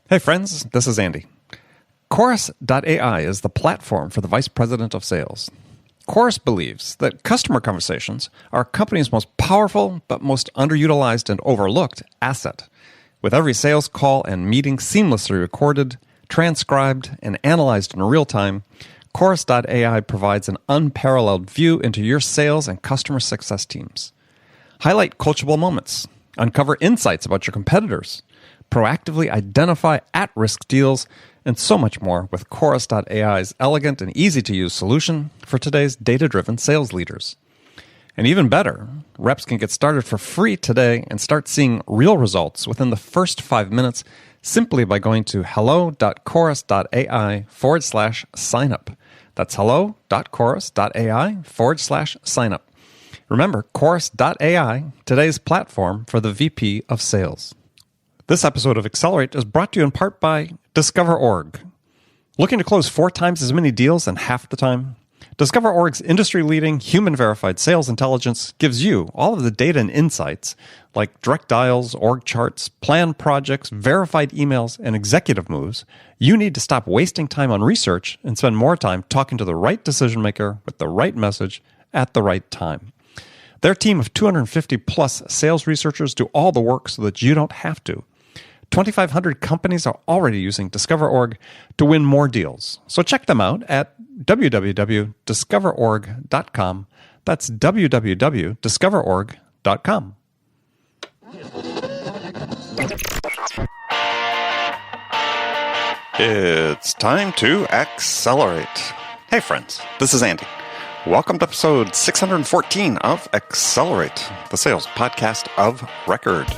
Hey friends, this is Andy. Chorus.ai is the platform for the Vice President of Sales. Chorus believes that customer conversations are a company's most powerful but most underutilized and overlooked asset. With every sales call and meeting seamlessly recorded, transcribed, and analyzed in real time, Chorus.ai provides an unparalleled view into your sales and customer success teams. Highlight coachable moments, uncover insights about your competitors, proactively identify at-risk deals, and so much more with Chorus.ai's elegant and easy-to-use solution for today's data-driven sales leaders. And even better, reps can get started for free today and start seeing real results within the first 5 minutes simply by going to hello.chorus.ai/signup. That's hello.chorus.ai/signup. Remember, Chorus.ai, today's platform for the VP of Sales. This episode of Accelerate is brought to you in part by Discover.org. Looking to close 4 times as many deals in half the time? Discover.org's industry-leading, human-verified sales intelligence gives you all of the data and insights like direct dials, org charts, planned projects, verified emails, and executive moves you need to stop wasting time on research and spend more time talking to the right decision-maker with the right message at the right time. Their team of 250-plus sales researchers do all the work so that you don't have to. 2,500 companies are already using Discover.org to win more deals. So check them out at www.discoverorg.com. That's www.discoverorg.com. It's time to accelerate. Hey friends, this is Andy. Welcome to episode 614 of Accelerate, the sales podcast of record.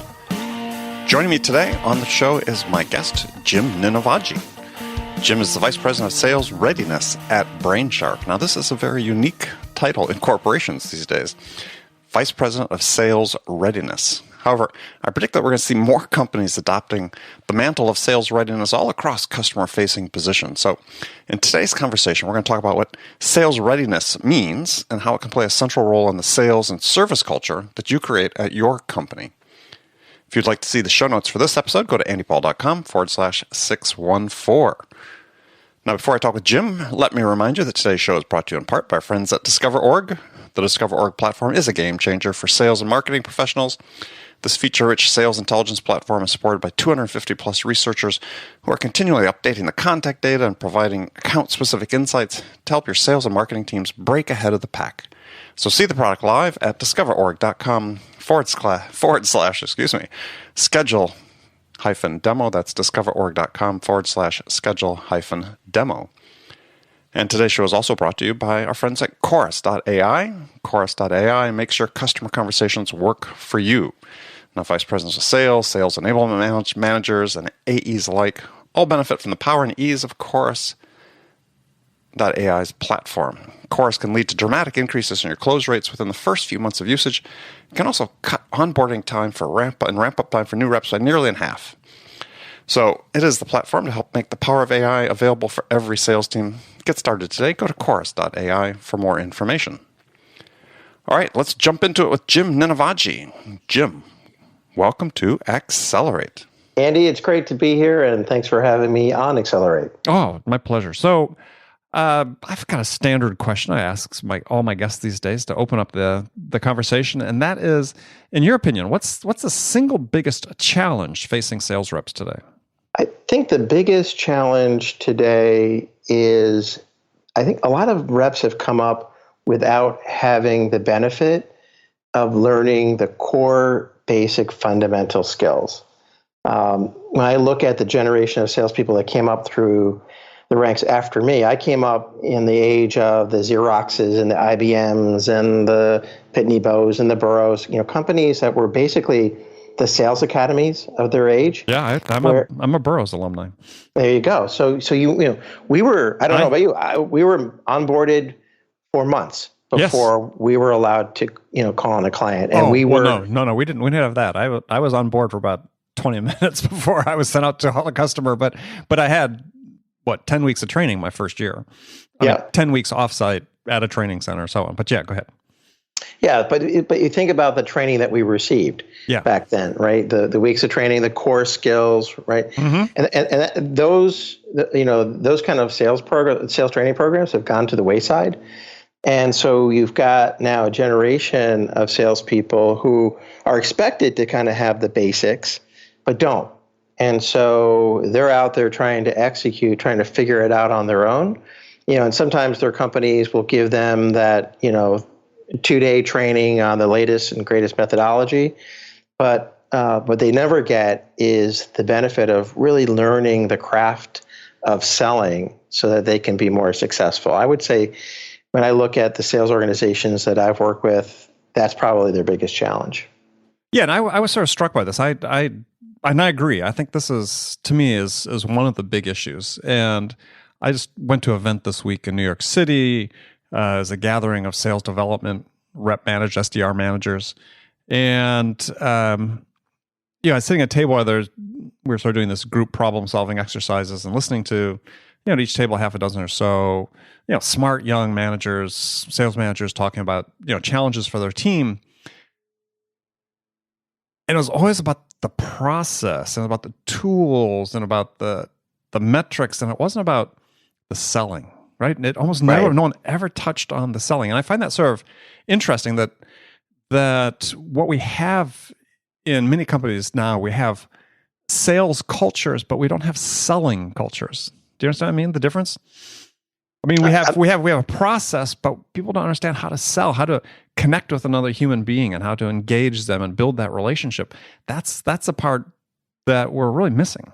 Joining me today on the show is my guest, Jim Ninivaggi. Jim is the Vice President of Sales Readiness at Brainshark. Now, this is a very unique title in corporations these days. Vice President of Sales Readiness. However, I predict that we're going to see more companies adopting the mantle of sales readiness all across customer-facing positions. So, in today's conversation, we're going to talk about what sales readiness means and how it can play a central role in the sales and service culture that you create at your company. If you'd like to see the show notes for this episode, go to andypaul.com/614. Now, before I talk with Jim, let me remind you that today's show is brought to you in part by our friends at Discover.org. The Discover.org platform is a game changer for sales and marketing professionals. This feature-rich sales intelligence platform is supported by 250-plus researchers who are continually updating the contact data and providing account-specific insights to help your sales and marketing teams break ahead of the pack. So see the product live at discoverorg.com /schedule-demo. That's discoverorg.com /schedule-demo. And today's show is also brought to you by our friends at Chorus.ai. Chorus.ai makes sure customer conversations work for you. Now, Vice Presidents of Sales, Sales Enablement Managers, and AEs alike all benefit from the power and ease of Chorus.ai's platform. Chorus can lead to dramatic increases in your close rates within the first few months of usage. It can also cut onboarding time for ramp-up time for new reps by nearly in half. So it is the platform to help make the power of AI available for every sales team. Get started today. Go to Chorus.ai for more information. All right, let's jump into it with Jim Ninivaggi. Jim, welcome to Accelerate. Andy, it's great to be here, and thanks for having me on Accelerate. Oh, my pleasure. So I've got a standard question I ask all my guests these days to open up the conversation, and that is, in your opinion, what's the single biggest challenge facing sales reps today? I think the biggest challenge today is, I think a lot of reps have come up without having the benefit of learning the core basic fundamental skills. When I look at the generation of salespeople that came up through the ranks after me, I came up in the age of the Xeroxes and the IBMs and the Pitney Bowes and the Burroughs, companies that were basically the sales academies of their age. Yeah, I'm a Burroughs alumni. There you go. So we were, I don't know about you, we were onboarded for months before we were allowed to, call on a client. And we didn't have that. I was on board for about 20 minutes before I was sent out to a customer, but I had 10 weeks of training my first year. 10 weeks offsite at a training center, so on. But yeah, go ahead. Yeah, but you think about the training that we received Yeah. back then, right? The weeks of training, the core skills, right? Mm-hmm. And those kind of sales training programs have gone to the wayside. And so you've got now a generation of salespeople who are expected to kind of have the basics, but don't. And so they're out there trying to execute, trying to figure it out on their own. And sometimes their companies will give them that, 2-day training on the latest and greatest methodology. But what they never get is the benefit of really learning the craft of selling so that they can be more successful. I would say when I look at the sales organizations that I've worked with, that's probably their biggest challenge. Yeah, and I was sort of struck by this. And I agree. I think this is, to me, is one of the big issues. And I just went to an event this week in New York City as a gathering of sales development rep managed SDR managers. And I was sitting at a table where we were sort of doing this group problem solving exercises and listening to, at each table half a dozen or so, smart young managers, sales managers talking about, challenges for their team. And it was always about the process and about the tools and about the metrics, and it wasn't about the selling, right? And it almost never, no one ever touched on the selling. And I find that sort of interesting that what we have in many companies now, we have sales cultures, but we don't have selling cultures. Do you understand what I mean? The difference? I mean, we have a process, but people don't understand how to sell, how to connect with another human being, and how to engage them and build that relationship. That's a part that we're really missing.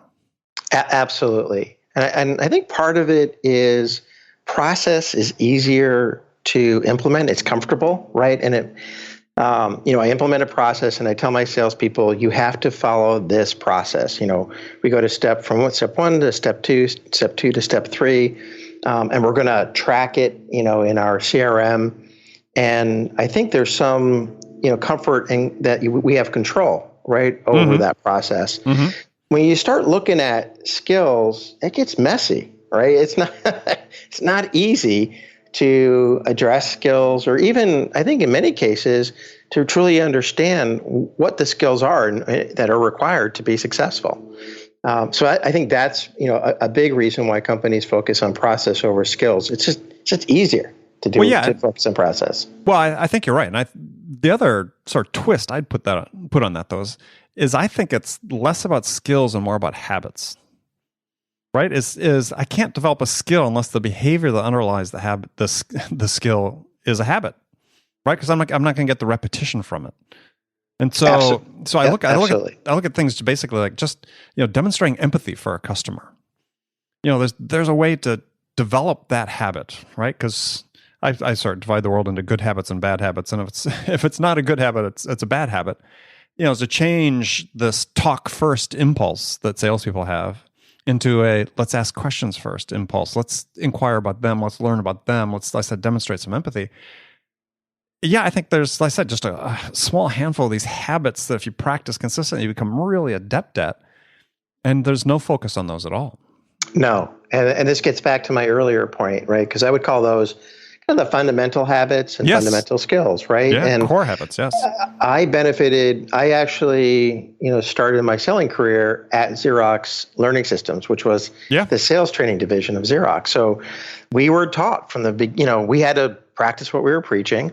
Absolutely, and I think part of it is process is easier to implement. It's comfortable, right? And it, I implement a process, and I tell my salespeople, you have to follow this process. We go to step 1 to step 2 to step 3. And we're going to track it, in our CRM. And I think there's some, comfort in that we have control, right, over that process. Mm-hmm. When you start looking at skills, it gets messy, right? It's not easy to address skills, or even, I think in many cases, to truly understand what the skills are that are required to be successful. So I think that's a big reason why companies focus on process over skills. It's just easier to do to focus on process. Well, I think you're right, and the other sort of twist I'd put on that though is I think it's less about skills and more about habits. Right? Is I can't develop a skill unless the behavior that underlies the habit, the skill, is a habit, right? Because I'm not going to get the repetition from it. And so I look at things basically like just demonstrating empathy for a customer. There's a way to develop that habit, right? Because I sort of divide the world into good habits and bad habits, and if it's not a good habit, it's a bad habit. To change this talk first impulse that salespeople have into a let's ask questions first impulse. Let's inquire about them. Let's learn about them. Let's, like I said, demonstrate some empathy. Yeah, I think there's, like I said, just a small handful of these habits that if you practice consistently, you become really adept at. And there's no focus on those at all. No. And this gets back to my earlier point, right? Because I would call those kind of the fundamental habits and fundamental skills, right? Yeah, and core habits, yes. I actually, started my selling career at Xerox Learning Systems, which was the sales training division of Xerox. So we were taught from the big, we had to practice what we were preaching.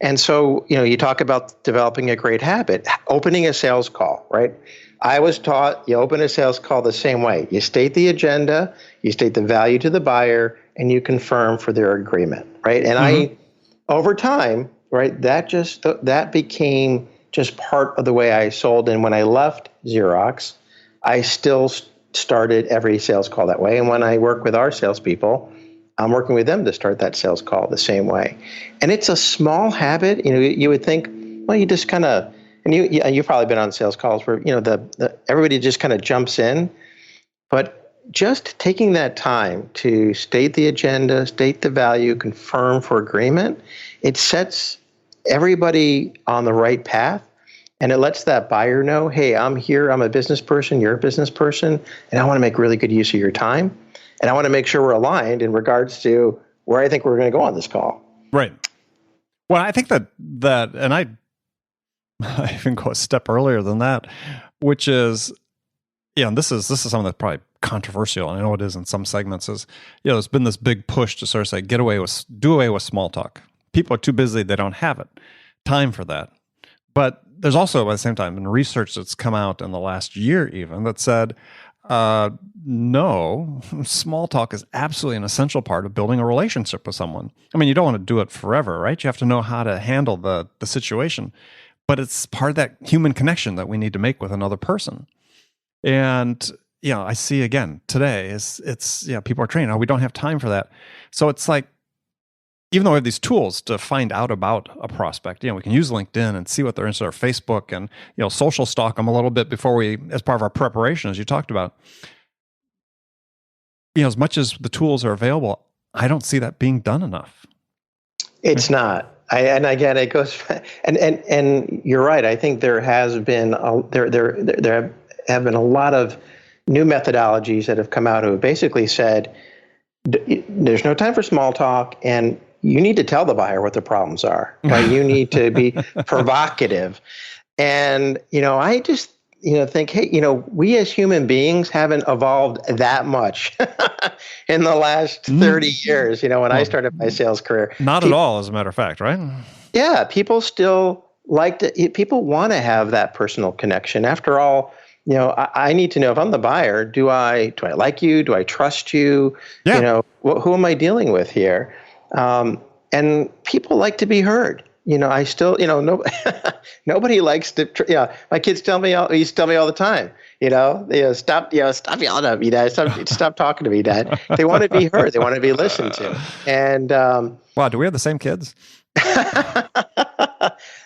And so, you talk about developing a great habit, opening a sales call, right? I was taught you open a sales call the same way. You state the agenda, you state the value to the buyer, and you confirm for their agreement, right? And over time, right, that became just part of the way I sold. And when I left Xerox, I still started every sales call that way. And when I work with our salespeople, I'm working with them to start that sales call the same way. And it's a small habit. You would think, well, you just kind of, and you've probably been on sales calls where, everybody just kind of jumps in. But just taking that time to state the agenda, state the value, confirm for agreement, it sets everybody on the right path. And it lets that buyer know, hey, I'm here, I'm a business person, you're a business person, and I want to make really good use of your time. And I want to make sure we're aligned in regards to where I think we're going to go on this call. Right. Well, I think that, and I even go a step earlier than that, which is, and this is something that's probably controversial, and I know it is in some segments, is, there's been this big push to sort of say, do away with small talk. People are too busy, they don't have time for that. But there's also, at the same time, been research that's come out in the last year even that said, no, small talk is absolutely an essential part of building a relationship with someone. I mean, you don't want to do it forever, right? You have to know how to handle the situation, but it's part of that human connection that we need to make with another person. And, I see again today it's people are trained, we don't have time for that. So it's like, even though we have these tools to find out about a prospect, we can use LinkedIn and see what they're into, or Facebook, and social stalk them a little bit before as part of our preparation, as you talked about. As much as the tools are available, I don't see that being done enough. It's not. And again, it goes, and you're right. I think there has been there have been a lot of new methodologies that have come out who have basically said there's no time for small talk, and you need to tell the buyer what the problems are. Right? You need to be provocative. And, I just, think, hey, we as human beings haven't evolved that much in the last 30 years, when I started my sales career. Not at all, as a matter of fact, right? Yeah, people still people want to have that personal connection. After all, I need to know, if I'm the buyer, do I like you? Do I trust you? Yeah. Who am I dealing with here? And people like to be heard. I still, nobody likes to. My kids tell me all the time. Stop yelling at me, Dad. Stop talking to me, Dad. They want to be heard. They want to be listened to. And wow, do we have the same kids?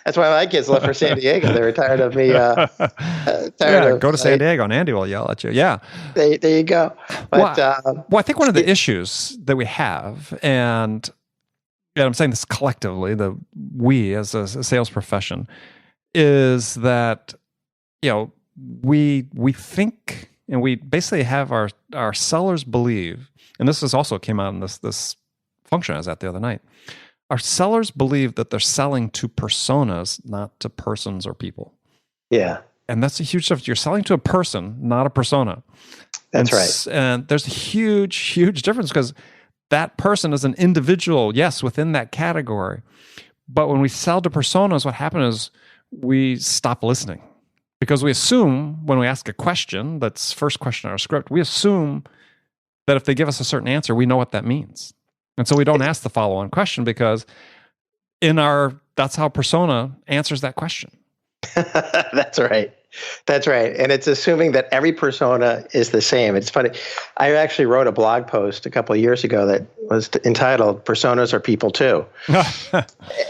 That's why my kids left for San Diego. They were tired of me. Go to San Diego and Andy will yell at you. Yeah. There you go. But, I think one of the issues that we have, and I'm saying this collectively, we as a sales profession, is that, we think, and we basically have our sellers believe, and this also came out in this function I was at the other night. Our sellers believe that they're selling to personas, not to persons or people. Yeah. And that's a huge difference. You're selling to a person, not a persona. That's right. And there's a huge, huge difference, because that person is an individual, yes, within that category. But when we sell to personas, what happens is we stop listening. Because we assume, when we ask a question, that's first question in our script, we assume that if they give us a certain answer, we know what that means. And so we don't ask the follow-on question, because that's how persona answers that question. That's right. That's right. And it's assuming that every persona is the same. It's funny. I actually wrote a blog post a couple of years ago that was entitled "Personas Are People Too."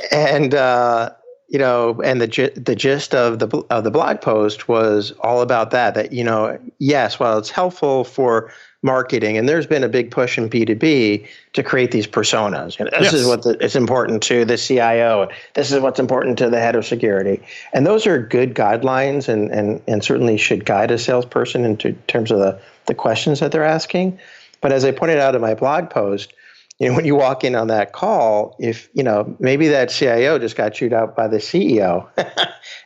And and the gist of the blog post was all about that yes, while it's helpful for marketing, and there's been a big push in B2B to create these personas. This is what it's important to the CIO, and this is what's important to the head of security. And those are good guidelines, and certainly should guide a salesperson in terms of the questions that they're asking. But as I pointed out in my blog post, when you walk in on that call, if, maybe that CIO just got chewed out by the CEO,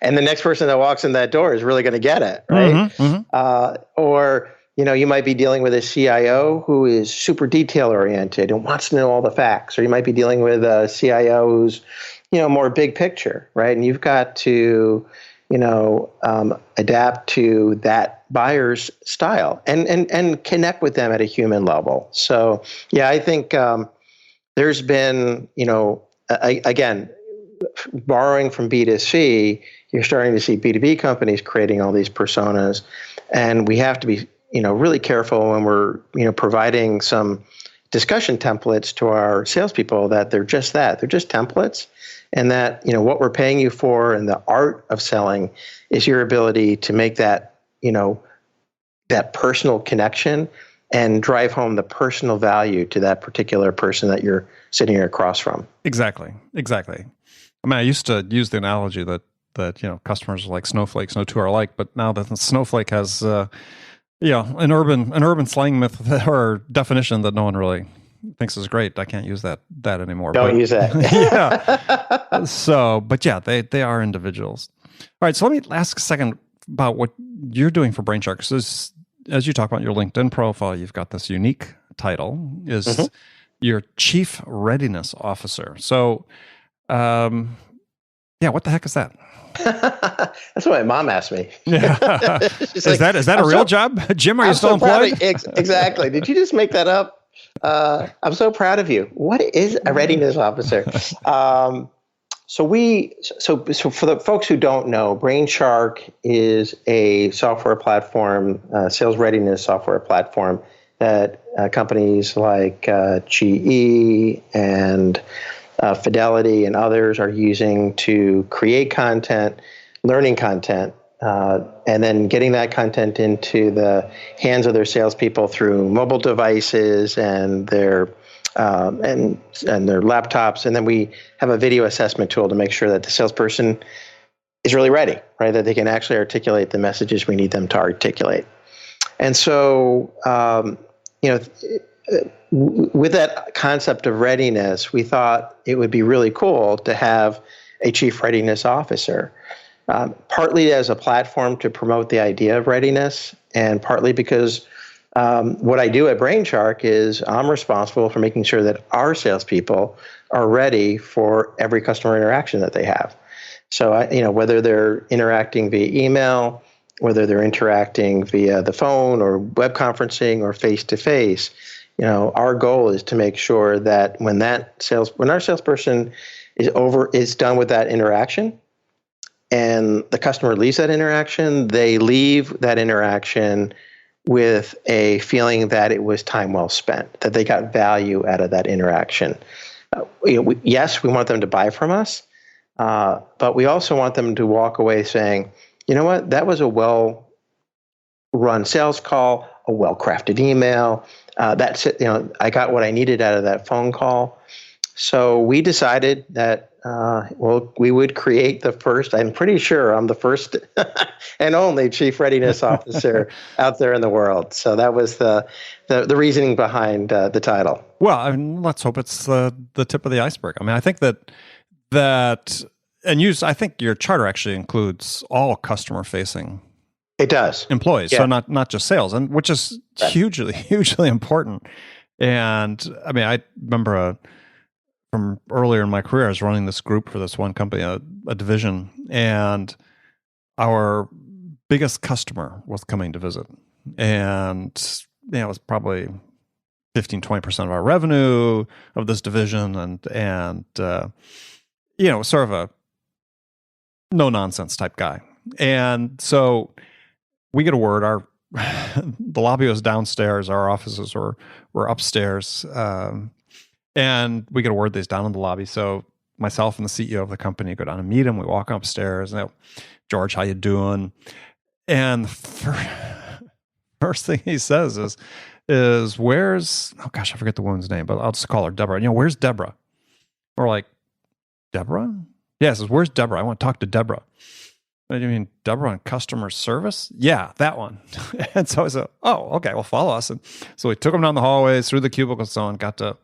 and the next person that walks in that door is really going to get it, right? Or, you might be dealing with a CIO who is super detail-oriented and wants to know all the facts. Or you might be dealing with a CIO who's, more big picture, right? And you've got to, adapt to that buyer's style and connect with them at a human level. So, yeah, I think there's been, again, borrowing from B2C, you're starting to see B2B companies creating all these personas, and we have to be, really careful when we're, providing some discussion templates to our salespeople, that they're just that. They're just templates. And that, what we're paying you for and the art of selling is your ability to make that, that personal connection and drive home the personal value to that particular person that you're sitting across from. Exactly. I mean, I used to use the analogy that customers are like snowflakes, no two are alike. But now that the snowflake has, an urban slang myth or definition that no one really thinks is great. I can't use that anymore. Don't use that. Yeah. So, but yeah, they are individuals. All right. So let me ask a second about what you're doing for Brainshark. So as you talk about your LinkedIn profile, you've got this unique title is your Chief Readiness Officer. So, yeah, what the heck is that? That's what my mom asked me. Yeah. Is that a real job? Jim, are you still employed? Exactly. Did you just make that up? I'm so proud of you. What is a readiness officer? So for the folks who don't know, Brainshark is a software platform, sales readiness software platform that companies like GE and Fidelity and others are using to create content, learning content, and then getting that content into the hands of their salespeople through mobile devices and their laptops. And then we have a video assessment tool to make sure that the salesperson is really ready, right? That they can actually articulate the messages we need them to articulate. And so, with that concept of readiness, we thought it would be really cool to have a Chief Readiness Officer, partly as a platform to promote the idea of readiness, and partly because what I do at Brainshark is I'm responsible for making sure that our salespeople are ready for every customer interaction that they have. So, whether they're interacting via email, whether they're interacting via the phone or web conferencing or face-to-face, our goal is to make sure that when our salesperson is done with that interaction and the customer leaves that interaction, they leave that interaction with a feeling that it was time well spent, that they got value out of that interaction. Yes, we want them to buy from us, but we also want them to walk away saying, you know what, that was a well-run sales call, a well-crafted email. That's it. I got what I needed out of that phone call. So we decided that we would create the first. I'm pretty sure I'm the first and only Chief Readiness Officer out there in the world. So that was the reasoning behind the title. Well, let's hope it's the tip of the iceberg. I think that I think your charter actually includes all customer-facing. It does. Employees, yeah. So not just sales, and which is hugely important. And I remember from earlier in my career, I was running this group for this one company, a division, and our biggest customer was coming to visit, and it was probably 15-20% of our revenue of this division, and sort of a no nonsense type guy, and so. We get a word. The lobby was downstairs. Our offices were upstairs, and we get a word that he's down in the lobby. So myself and the CEO of the company go down and meet him. We walk upstairs. And George, how you doing? And the first thing he says is where's? Oh gosh, I forget the woman's name, but I'll just call her Deborah. Where's Deborah? We're like, Deborah? Yeah, he says, where's Deborah? I want to talk to Deborah. What do you mean, Deborah on customer service? Yeah, that one. And so I said, oh, okay, well, follow us. And so we took him down the hallways, through the cubicles, and so on, got to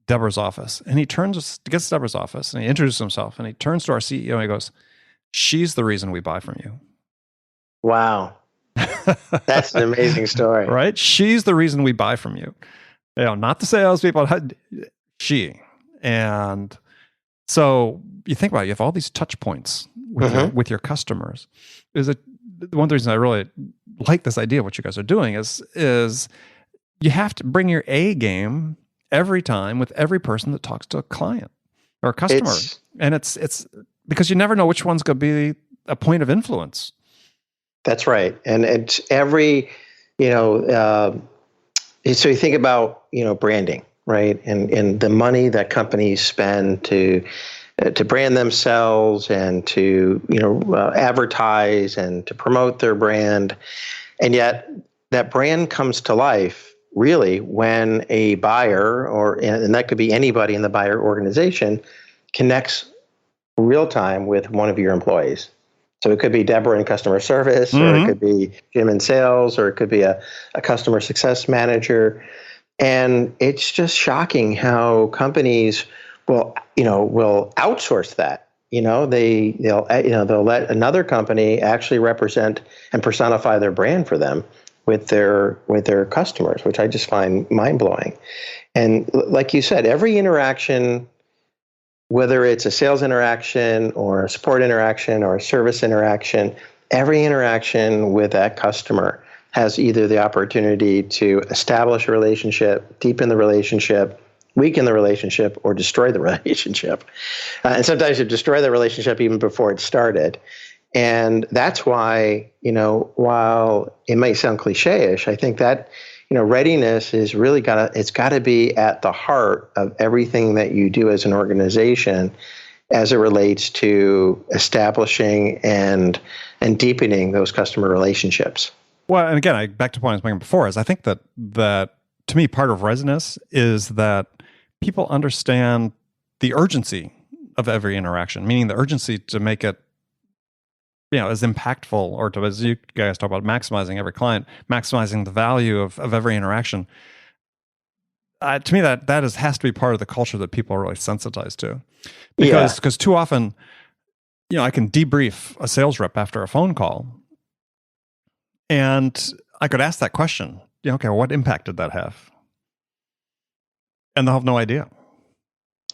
Deborah's office. And he gets to Deborah's office, and he introduces himself, and he turns to our CEO, and he goes, she's the reason we buy from you. Wow. That's an amazing story. Right? She's the reason we buy from you. Not the salespeople, she. And so you think about it, you have all these touch points with your customers. One of the reasons I really like this idea of what you guys are doing is you have to bring your A game every time with every person that talks to a client or a customer. And it's because you never know which one's going to be a point of influence. That's right. And it's every, so you think about, branding, right? And the money that companies spend to brand themselves and to advertise and to promote their brand, and yet that brand comes to life really when a buyer and that could be anybody in the buyer organization connects real time with one of your employees. So it could be Deborah in customer service, or it could be Jim in sales, or it could be a customer success manager. And it's just shocking how companies will outsource that. They'll let another company actually represent and personify their brand for them with their customers, which I just find mind blowing. And like you said, every interaction, whether it's a sales interaction or a support interaction or a service interaction, every interaction with that customer has either the opportunity to establish a relationship, deepen the relationship, weaken the relationship, or destroy the relationship. And sometimes you destroy the relationship even before it started. And that's why, while it might sound cliche-ish, I think that, readiness is really it's got to be at the heart of everything that you do as an organization as it relates to establishing and deepening those customer relationships. Well, and again, back to the point I was making before, is I think that to me, part of readiness is that people understand the urgency of every interaction, meaning the urgency to make it, as impactful, or to, as you guys talk about, maximizing every client, maximizing the value of every interaction. To me, that has to be part of the culture that people are really sensitized to, because too often, I can debrief a sales rep after a phone call, and I could ask that question. Okay, well, what impact did that have? And they'll have no idea.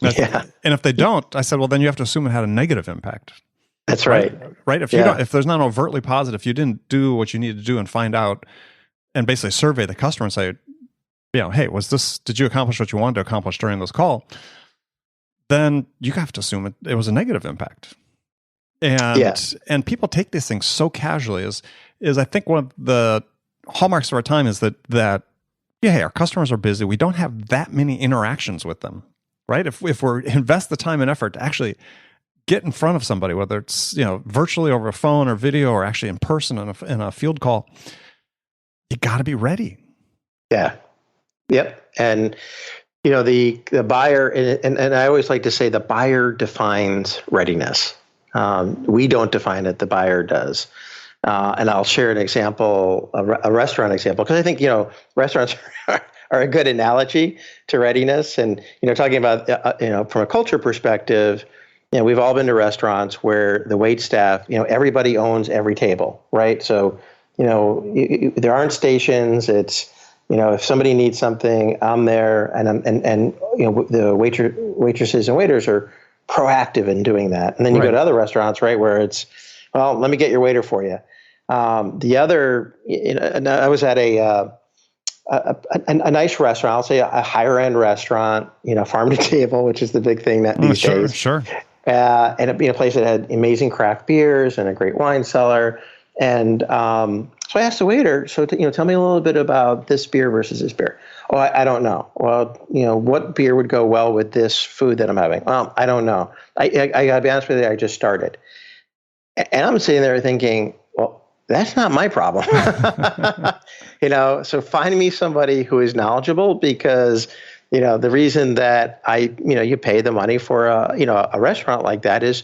And if they don't, I said, well, then you have to assume it had a negative impact. That's right. Right? If if there's not overtly positive, you didn't do what you need to do and find out, and basically survey the customer and say, hey, did you accomplish what you wanted to accomplish during this call? Then you have to assume it was a negative impact. And people take these things so casually. Is I think one of the hallmarks of our time is that hey, our customers are busy. We don't have that many interactions with them, right? If we invest the time and effort to actually get in front of somebody, whether it's virtually over a phone or video or actually in person in a field call, you got to be ready. Yeah. Yep. And the buyer, and I always like to say the buyer defines readiness. We don't define it; the buyer does. And I'll share an example, a restaurant example, because I think restaurants are a good analogy to readiness. And talking about from a culture perspective, we've all been to restaurants where the wait staff, everybody owns every table, right? So there aren't stations. It's if somebody needs something, I'm there, and the waitresses and waiters are proactive in doing that. And then you go to other restaurants, right, where it's, well, let me get your waiter for you. The other, I was at a nice restaurant. I'll say a higher end restaurant, farm to table, which is the big thing that these days. Sure. And a place that had amazing craft beers and a great wine cellar. And so I asked the waiter, so tell me a little bit about this beer versus this beer. Oh, I don't know. Well, what beer would go well with this food that I'm having? Well, I don't know. I got to be honest with you, I just started. And I'm sitting there thinking, well, that's not my problem. So find me somebody who is knowledgeable, because, the reason that you pay the money for a restaurant like that is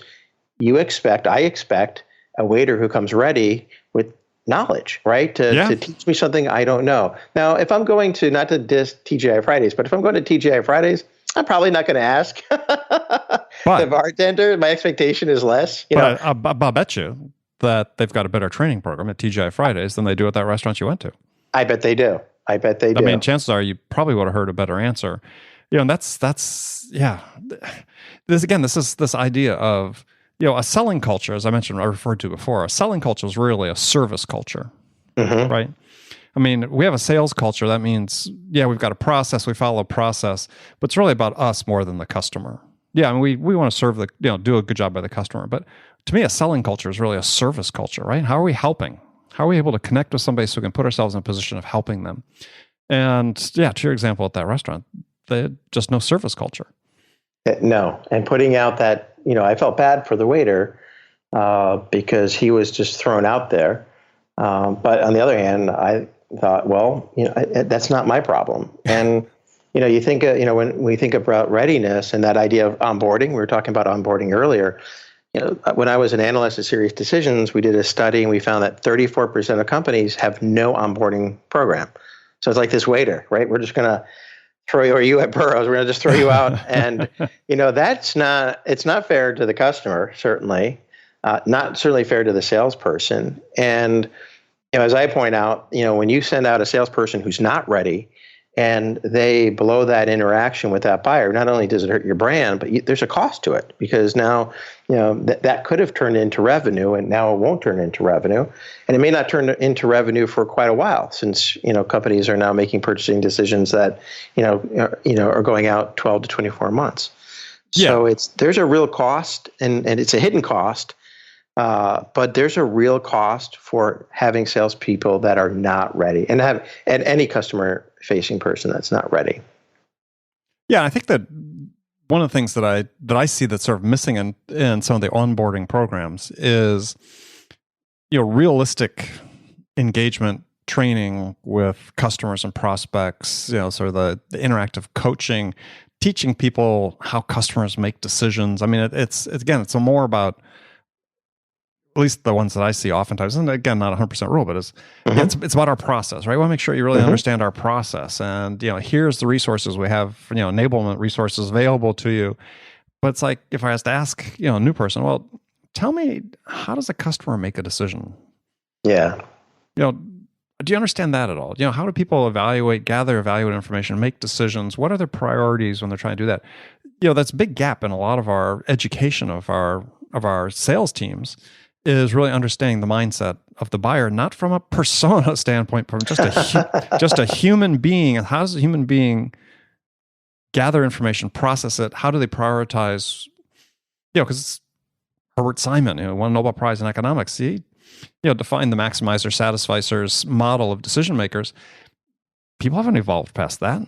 I expect a waiter who comes ready with knowledge, right? To teach me something I don't know. Now, if I'm going to, not to diss TGI Fridays, but if I'm going to TGI Fridays, I'm probably not going to ask the bartender. My expectation is less. I'll bet you that they've got a better training program at TGI Fridays than they do at that restaurant you went to. I bet they do. I mean, chances are you probably would have heard a better answer. And that's This is this idea of, a selling culture, as I mentioned, I referred to before. A selling culture is really a service culture, right? I mean, we have a sales culture. That means, we've got a process, we follow a process, but it's really about us more than the customer. Yeah, I mean, we want to serve do a good job by the customer. But to me, a selling culture is really a service culture, right? How are we helping? How are we able to connect with somebody so we can put ourselves in a position of helping them? And to your example at that restaurant, they had just no service culture. No. And putting out that, I felt bad for the waiter because he was just thrown out there. But on the other hand, I thought, well, that's not my problem. And, you think, when we think about readiness and that idea of onboarding, we were talking about onboarding earlier. When I was an analyst at Serious Decisions, we did a study and we found that 34% of companies have no onboarding program. So it's like this waiter, right? We're just going to throw you, or you at Burroughs, we're going to just throw you out. And, it's not fair to the customer, certainly, not certainly fair to the salesperson. And, as I point out, when you send out a salesperson who's not ready and they blow that interaction with that buyer, not only does it hurt your brand, but there's a cost to it, because now, that could have turned into revenue, and now it won't turn into revenue. And it may not turn into revenue for quite a while, since, companies are now making purchasing decisions that, are going out 12 to 24 months. Yeah. So there's a real cost, and it's a hidden cost. But there's a real cost for having salespeople that are not ready, and any customer-facing person that's not ready. Yeah, I think that one of the things that I see that's sort of missing in some of the onboarding programs is, realistic engagement training with customers and prospects. Sort of the interactive coaching, teaching people how customers make decisions. I mean, it's more about, at least the ones that I see oftentimes, and again, not 100% rule, but it's about our process, right? We want to make sure you really understand our process, and here's the resources we have, enablement resources available to you. But it's like, if I was to ask, a new person, well, tell me, how does a customer make a decision? Yeah. Do you understand that at all? How do people gather, evaluate information, make decisions? What are their priorities when they're trying to do that? That's a big gap in a lot of our education of our sales teams, is really understanding the mindset of the buyer, not from a persona standpoint, from just a human being. And how does a human being gather information, process it? How do they prioritize? Because Herbert Simon, won a Nobel Prize in economics. He, defined the maximizer satisficers model of decision makers. People haven't evolved past that.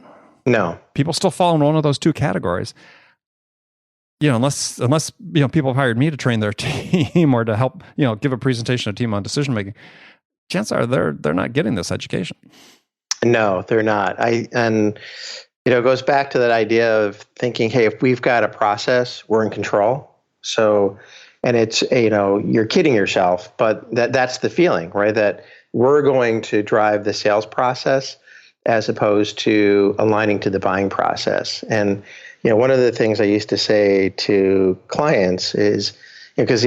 No, people still fall in one of those two categories. Unless people have hired me to train their team or to help, give a presentation to a team on decision making, chances are they're not getting this education. No, they're not. It goes back to that idea of thinking, hey, if we've got a process, we're in control. So, and it's, you're kidding yourself, but that's the feeling, right? That we're going to drive the sales process as opposed to aligning to the buying process. And one of the things I used to say to clients is, because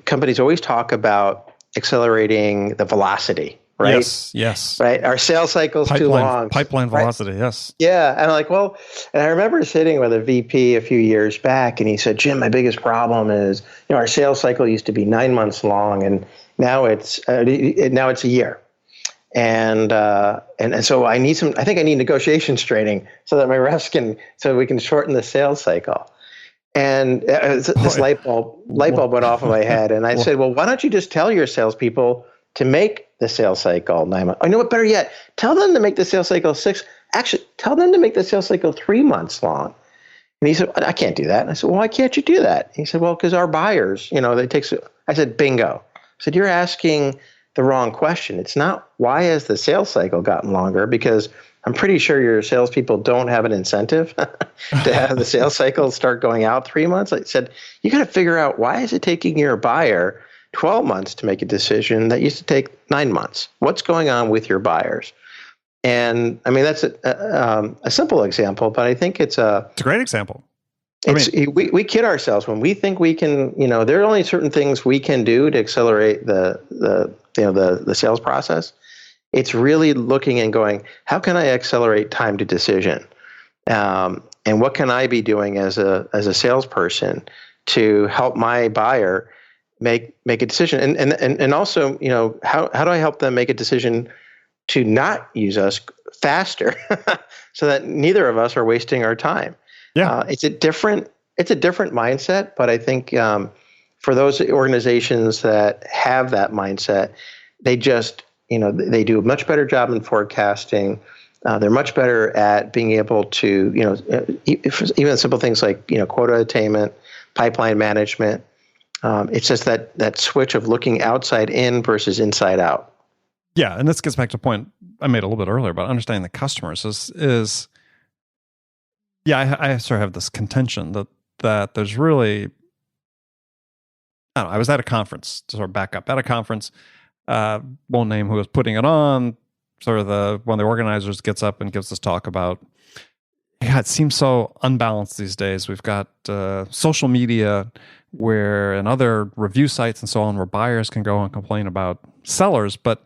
companies always talk about accelerating the velocity, right? Yes. Right. Our sales cycle's too long. Pipeline right? velocity. Yes. Yeah. And I'm like, well, and I remember sitting with a VP a few years back, and he said, Jim, my biggest problem is, our sales cycle used to be 9 months long, and now it's a year. And so I think I need negotiations training so that my reps so we can shorten the sales cycle. And this light bulb went off in my head. And I said, well, why don't you just tell your salespeople to make the sales cycle 9 months? Oh, you know what? Better yet, tell them to make the sales cycle tell them to make the sales cycle 3 months long. And he said, I can't do that. And I said, well, why can't you do that? He said, well, because our buyers, I said, bingo. I said, you're asking the wrong question. It's not why has the sales cycle gotten longer, because I'm pretty sure your salespeople don't have an incentive to have the sales cycle start going out 3 months. I said, you got to figure out, why is it taking your buyer 12 months to make a decision that used to take 9 months? What's going on with your buyers? And I mean, that's a simple example, but I think it's a great example. We kid ourselves when we think we can, there are only certain things we can do to accelerate the sales process. It's really looking and going, how can I accelerate time to decision? And what can I be doing as a salesperson to help my buyer make a decision? And also, how do I help them make a decision to not use us faster so that neither of us are wasting our time? Yeah. It's a different mindset, but I think for those organizations that have that mindset, they just, they do a much better job in forecasting. They're much better at being able to, even simple things like, quota attainment, pipeline management. It's just that switch of looking outside in versus inside out. Yeah, and this gets back to a point I made a little bit earlier about understanding the customers is I sort of have this contention that there's really, I don't know, I was at a conference, to sort of back up, at a conference, won't name who was putting it on, sort of one of the organizers gets up and gives this talk about, yeah, it seems so unbalanced these days. We've got social media and other review sites and so on where buyers can go and complain about sellers, but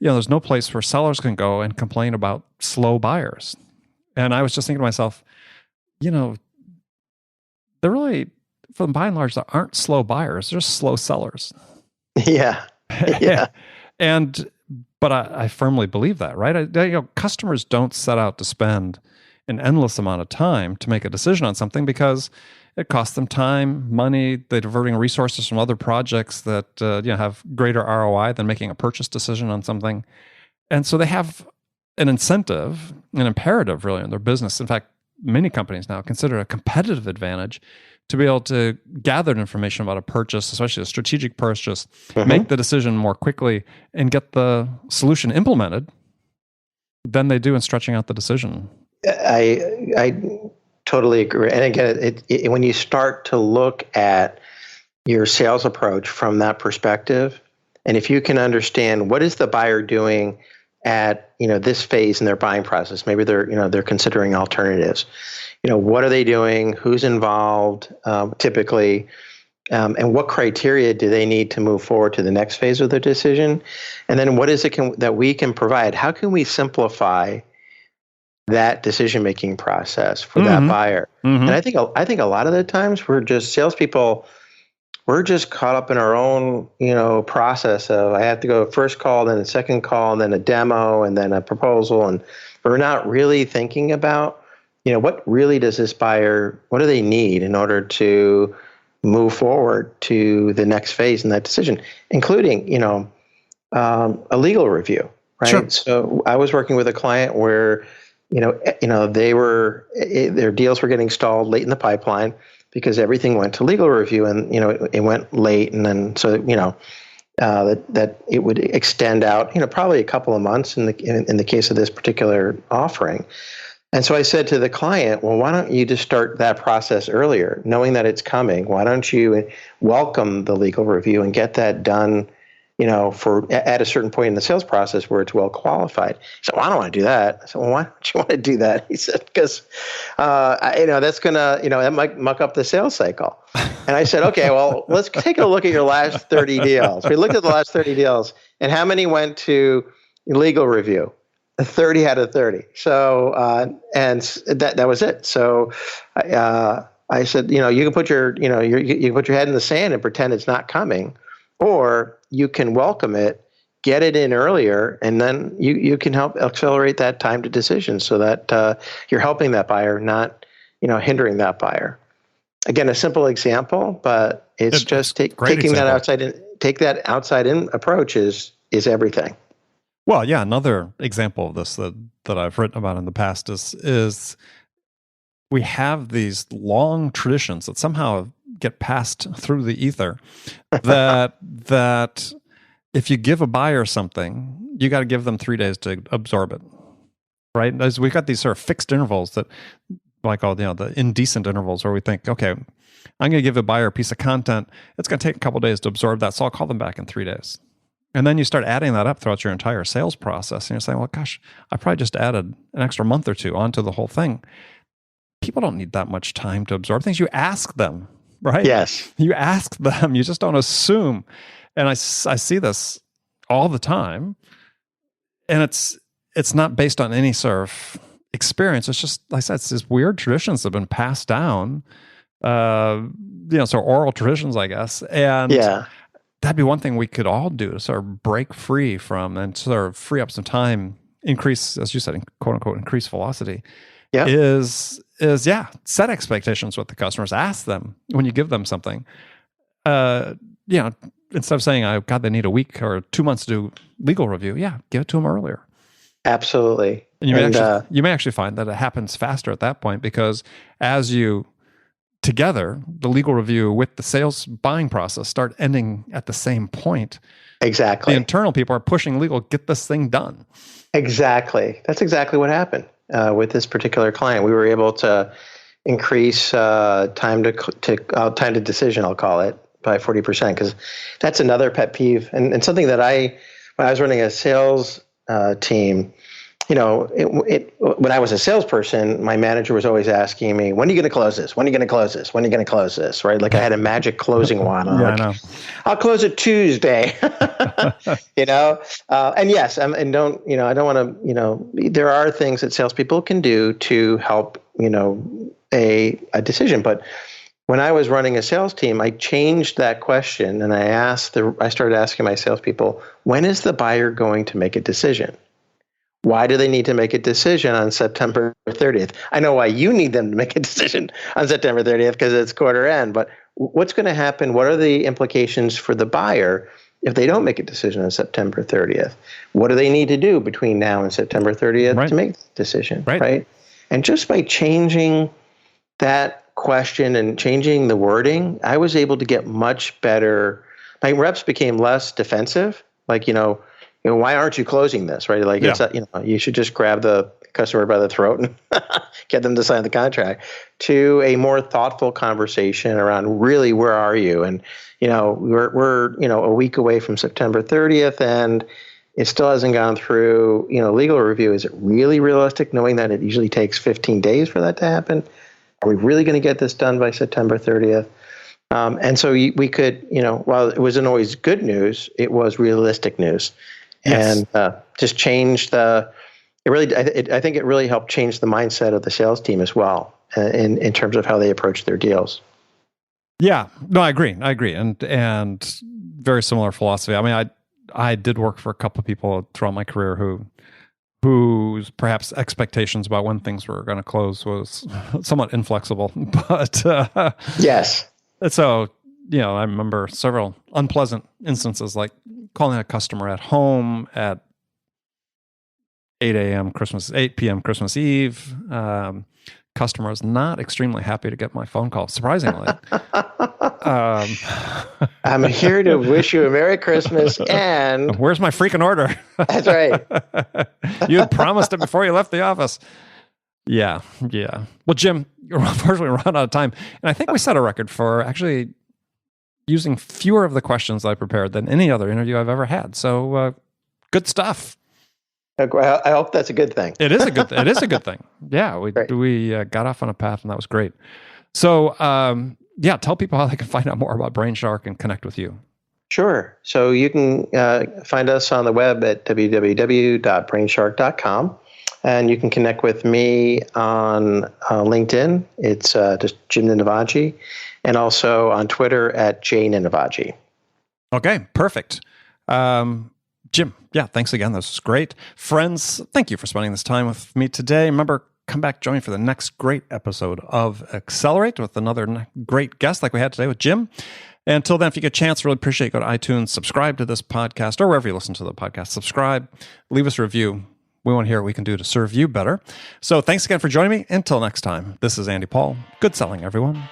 there's no place where sellers can go and complain about slow buyers. And I was just thinking to myself, they're really, for by and large, there aren't slow buyers. They're just slow sellers. Yeah. Yeah. But I firmly believe that, right? Customers don't set out to spend an endless amount of time to make a decision on something because it costs them time, money. They're diverting resources from other projects that have greater ROI than making a purchase decision on something. And so they have an incentive, an imperative really in their business. In fact, many companies now consider a competitive advantage to be able to gather information about a purchase, especially a strategic purchase, make the decision more quickly, and get the solution implemented than they do in stretching out the decision. I totally agree. And again, when you start to look at your sales approach from that perspective, and if you can understand what is the buyer doing at this phase in their buying process, maybe they're considering alternatives. What are they doing? Who's involved? Typically, and what criteria do they need to move forward to the next phase of their decision? And then what is it that we can provide? How can we simplify that decision-making process for that buyer? And I think a lot of the times we're just salespeople. We're just caught up in our own, process of I have to go first call, then a second call, then a demo, and then a proposal, and we're not really thinking about, what really does this buyer, what do they need in order to move forward to the next phase in that decision, including, a legal review, right? Sure. So I was working with a client where, their deals were getting stalled late in the pipeline because everything went to legal review, and it went late, and then so that it would extend out, probably a couple of months in the case of this particular offering. And so I said to the client, well, why don't you just start that process earlier, knowing that it's coming? Why don't you welcome the legal review and get that done, at a certain point in the sales process where it's well qualified? He said, well, I don't want to do that. I said, well, why don't you want to do that? He said, because, that's going to, that might muck up the sales cycle. And I said, okay, well, let's take a look at your last 30 deals. We looked at the last 30 deals, and how many went to legal review? 30 out of 30. So, and that was it. So, I said, you can put you can put your head in the sand and pretend it's not coming, or you can welcome it, get it in earlier, and then you can help accelerate that time to decision so that you're helping that buyer, not hindering that buyer. Again, a simple example, but it's just taking that outside in. Take that outside in approach is everything. Well, yeah, another example of this that I've written about in the past is we have these long traditions that somehow get passed through the ether that if you give a buyer something, you got to give them 3 days to absorb it, right? As we've got these sort of fixed intervals that, like all the indecent intervals where we think, okay, I'm going to give a buyer a piece of content. It's going to take a couple of days to absorb that, so I'll call them back in 3 days. And then you start adding that up throughout your entire sales process, and you're saying, well, gosh, I probably just added an extra month or two onto the whole thing. People don't need that much time to absorb things. You ask them, right? Yes. You ask them. You just don't assume. And I see this all the time. And it's not based on any sort of experience. It's just, like I said, it's these weird traditions that have been passed down, so oral traditions, I guess. And yeah. That'd be one thing we could all do to sort of break free from and sort of free up some time, increase, as you said, quote unquote, increase velocity. Yeah. Is set expectations with the customers. Ask them when you give them something. Instead of saying, "Oh God, they need a week or 2 months to do legal review," give it to them earlier. Absolutely. And you may actually find that it happens faster at that point because as you together, the legal review with the sales buying process start ending at the same point. Exactly. The internal people are pushing legal, get this thing done. Exactly. That's exactly what happened with this particular client. We were able to increase time to decision, I'll call it, by 40%, because that's another pet peeve and something that when I was running a sales team, when I was a salesperson, my manager was always asking me, "When are you going to close this? When are you going to close this? When are you going to close this?" Right? Like I had a magic closing wand. Yeah, I know. I'll close it Tuesday. And yes, and don't, I don't want to, there are things that salespeople can do to help, a decision. But when I was running a sales team, I changed that question and I started asking my salespeople, when is the buyer going to make a decision? Why do they need to make a decision on September 30th? I know why you need them to make a decision on September 30th because it's quarter end, but what's going to happen? What are the implications for the buyer if they don't make a decision on September 30th? What do they need to do between now and September 30th to make the decision, right? And just by changing that question and changing the wording, I was able to get much better. My reps became less defensive, like, why aren't you closing this, right? Like, it's you should just grab the customer by the throat and get them to sign the contract, to a more thoughtful conversation around really, where are you? And, we're a week away from September 30th and it still hasn't gone through, legal review. Is it really realistic knowing that it usually takes 15 days for that to happen? Are we really going to get this done by September 30th? And so we could, while it wasn't always good news, it was realistic news. Yes. And just change I think it really helped change the mindset of the sales team as well, in terms of how they approach their deals. Yeah, no, I agree, and very similar philosophy. I mean, I did work for a couple of people throughout my career whose perhaps expectations about when things were going to close was somewhat inflexible, but yes. So, I remember several unpleasant instances, like calling a customer at home at 8 p.m. Christmas Eve. Customer was not extremely happy to get my phone call, surprisingly. I'm here to wish you a Merry Christmas and... Where's my freaking order? That's right. You had promised it before you left the office. Yeah. Well, Jim, unfortunately, we're run out of time. And I think we set a record for actually using fewer of the questions I prepared than any other interview I've ever had. So good stuff. I hope that's a good thing. It is a good thing. Yeah, we got off on a path, and that was great. So, tell people how they can find out more about Brainshark and connect with you. Sure. So you can find us on the web at www.brainshark.com, and you can connect with me on LinkedIn. It's just Jim Ninivaggi, and also on Twitter at jninivaggi. Okay, perfect. Jim, thanks again. This was great. Friends, thank you for spending this time with me today. Remember, come back, join me for the next great episode of Accelerate with another great guest like we had today with Jim. And until then, if you get a chance, really appreciate it. Go to iTunes, subscribe to this podcast, or wherever you listen to the podcast. Subscribe, leave us a review. We want to hear what we can do to serve you better. So thanks again for joining me. Until next time, this is Andy Paul. Good selling, everyone.